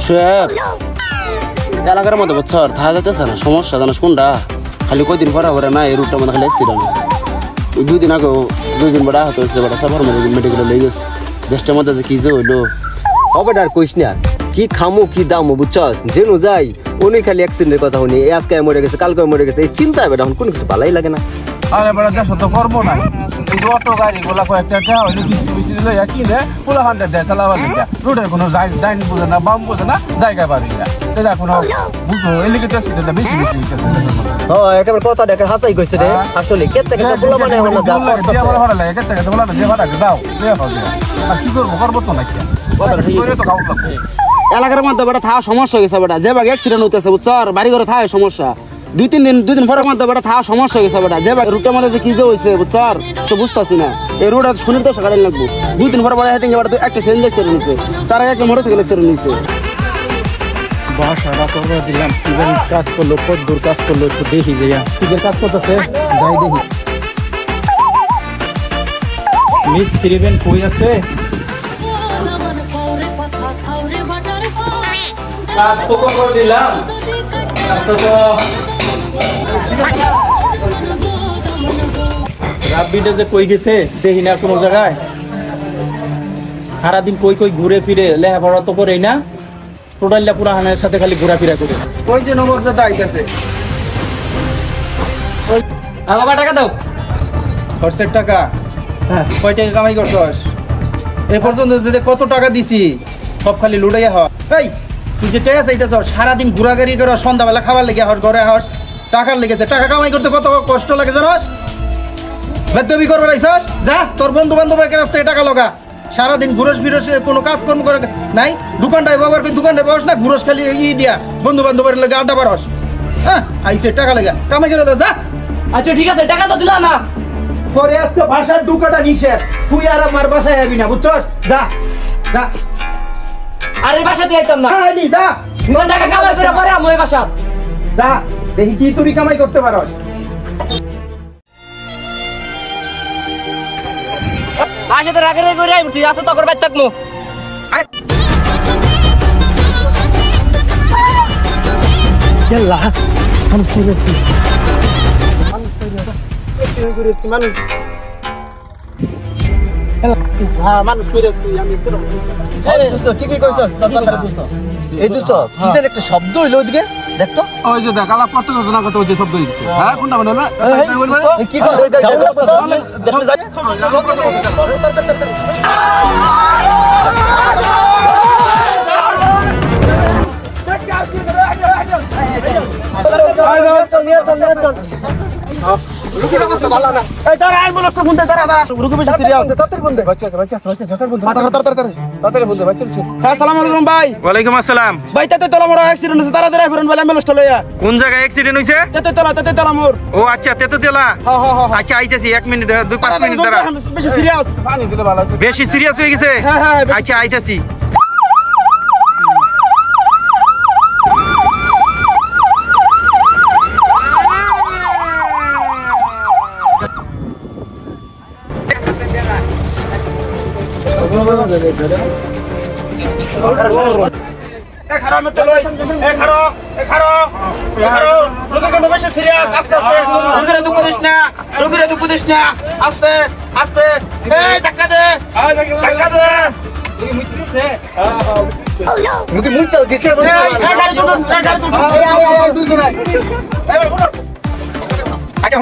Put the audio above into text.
সোহেব এলাকার মধ্যে বছর থাকা যাইতেছে না, সমস্যা জানিস কোনটা? খালি কয়দিন পরে পরে না এই রুটটা মধ্যে খালি অ্যাক্সিডেন্ট। 2 দিন আগে 2 দিন বড় আহত হয়েছে, বড় সাফার মেডিকেলে লেগে গেছে। দেশটার মধ্যে যে কি যে হইলো হবে আর কইস না, কি খামু কি দামু বুঝছ, যেন যাই উনি খালি অ্যাক্সিডেন্টের কথা শুনি, আজকে মরে গেছে কালকে মরে গেছে, এই চিন্তা হবে এখন কোনো কিছু ভালোই লাগে না। আরে বড় দেশ তো করবো না, এই অটো গাড়ি গুলা কয়েকটা হইলে বৃষ্টি লইয়া কি দে পুরো 100 দেয় চালাবার লিখা, রোডের কোনো ডাইন বোঝে না বাম বোঝে না, জায়গা পারি না, সেটা কোনো বুঝো এলিগে অ্যাক্সিডেন্টটা বেশি একেবারে কথা দেখে হাসাই কইছে রে, আসলে কেতে কেতে বলা মানে এখন না যাও করতে আমার ভালো লাগে, কেতে কেতে বলা যে ভাড়া দাও দেয়া হবে, আর কি করব করব তো না কি করে তো খাওয়া লাগবে। এলাকার মধ্যে বেটা থাকা সমস্যা হয়ে গেছে বেটা, যে ভাগে অ্যাক্সিডেন্ট হইতেছে বুঝছ, বাড়ি ঘরে থাকা সমস্যা। 2 দিন পরের মধ্যে বেটা থাকা সমস্যা হয়ে গেছে বেটা, যে ভাগে রুটের মধ্যে যে কি যে হয়েছে বুঝছ, তো বুঝতেছি না। এই রোড শুনি তো সকালে লাগবো 2 দিন পরে পরে হেঁটে বেটা একটা সেন লেকচার নিছে, তার আগে একটা মোটরসাইকেল লেকচার নিছে। বাসাটা করবো দিলাম, কিভাবে কাজ করলো, কত দূর কাজ করলো একটু দেখি যে কিভাবে কাজ করতেছে, যাই দেখি। মিস্ত্রি বেন কই আছে? কাজ তো করে দিলাম, রাব্বিটা যে কই গেছে দেখি না কোনো জায়গায়, সারাদিন কই কই ঘুরে ফিরে, লেখাপড়া তো করেই না, টোটালটা পুরাহানের সাথে খালি ঘোরাফেরা করে। ওই যে নবরদাদা আইতাছে, বাবা টাকা দাও। খরচের টাকা? হ্যাঁ। কয় টাকা কামাই করছস এ পর্যন্ত? যে কত টাকা দিছি সব খালি লুটাইয়া হস। এই তুই যে টাকা চাইতেছ, সারাদিন ঘোরাঘুরি করে সন্ধ্যাবেলা খাবার লেগে হস, ঘরে হস, টাকার লেগেছে। টাকা কামাই করতে কত কষ্ট লাগে জানস? বেদবি করবে রাইছস, যা তোর বন্ধু বান্ধবের কাছ থেকে টাকা লগা। সারাদিন ঘুরস ফিরস, কোনো কাজকর্ম করে নাই, দোকানটায় বাবার দোকানটায় বস না, ঘুরস খালি দিয়া বন্ধু বান্ধবের লেগে আড্ডা পারস। হ্যাঁ আইসে টাকা লেগা, কামাই করে যা। আচ্ছা ঠিক আছে, টাকা তো দিলা না। তোর আজকে ভাষার ঢুকাটা নিষেধ, তুই আর আমার বাসায় যাবি না বুঝছস, যা যা। আরে বাসাতে আইতাম না, যা তোমার টাকা কামাই করে পরে আমি ওই বাসা যা, দেখি কি তুই কামাই করতে পারস। বাসাতে রাগে রাগে করে আইছি, আসো তো করবে থাকমু। ইয়াল্লাহ আমি কি করছি, মানুষ মানুষ করেছি আমি। ঠিকই কইছস, এই দোস্ত কি যেন একটা শব্দ হইলো ওদিকে দেখতো। ওই যে দেখ আলাপ করতে না কত যে শব্দ হইছে। হ্যাঁ কোনটা বলবে কি করে ওয়ালাইকুম আসসালাম ভাই, তেতলা মোড় অ্যাক্সিডেন্ট হইছে, তাড়াতাড়ি আইবেন ভাই, অ্যাম্বুলেন্স চলে যা। কোন জায়গায় অ্যাক্সিডেন্ট হইছে? তেতলা মোড়। ও আচ্ছা তেতুতেলা। আচ্ছা আইতেছি, 1 মিনিট 5 মিনিট দাঁড়া। বেশি সিরিয়াস? বেশি সিরিয়াস হয়ে গেছে? হ্যাঁ আচ্ছা আইতেছি। আস্তে আস্তে ধাক্কা দে, ধাক্কা দে। আচ্ছা